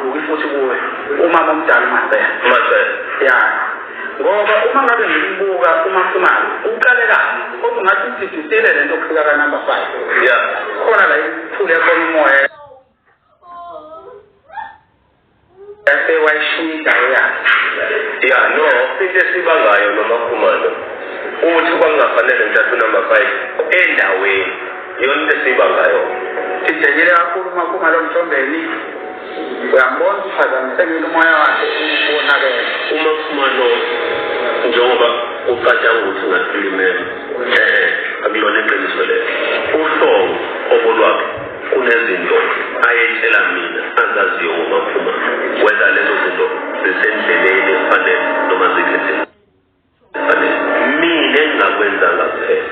ungavuki futhi kuwe umama omdala Masela. ya ngoba uma ngabe ngimbuka uMakhumalo uqale kahle kodwa ungathi sithithile lento okufika ka number 5 ya khona la iphule khona umoya ese wayishida ya no into esibangayo noMakhumalo uthi kwangafanele ngithathe number 5 endaweni yona into esibangayo sijejele kakhulu uMakhumalo Mthombeni uyambona uphazamiseke umoya wakhe ubonakele uMakhumalo njengoba ucatshanga ukuthi ngafilimeni akulona iqiniso lelo uhlobo obolwakhe kunezinto ayetshela mina azaziyo ngoMakhumalo whether lezo zinto zisendleleni efanele noma zikhethe efanele mina engingakwenzanga kuphela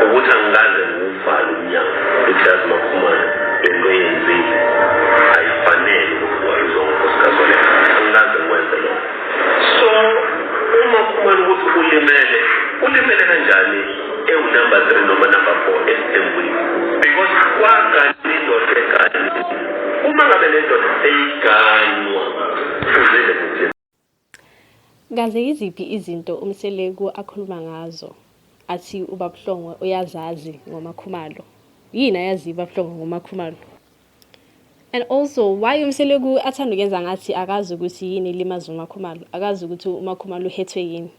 ukuthi angikaze ngiwuvale umnyango ukuthi yazi Makhumalo lento yenzile ayifanele ukuthi wayizonkosikazi wale angikaze ngikwenze lokho so uMakhumalo ukuthi ulimele kanjani number 3 noma number 4 esithembweni because kwagani indoda egani uma ngabe le ndoda seyiganywa uzele kuthini Ngaze iziphi izinto uMseleku akhuluma ngazo athi ubabuhlongo uyazazi ngoMakhumalo yini ayazi ubabuhlongo ngoMakhumalo and also why uMseleku athanda ukwenza ngathi akazi ukuthi yini limaza uMakhumalo akazi ukuthi uMakhumalo uhethwe yini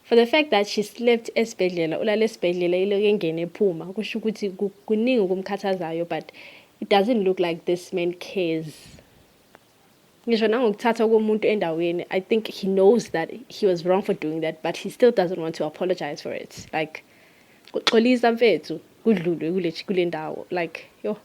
for the fact that she slept esibhedlela ulale esibhedlela ileke ngene ephuma kusho ukuthi kuningi ukumkhathazayo but it doesn't look like this man cares ngisho nangokuthatha komuntu endaweni I think he knows that he was wrong for doing that but he still doesn't want to apologize for it like uxolisa mfethu kudlulwe kule ndawo like yo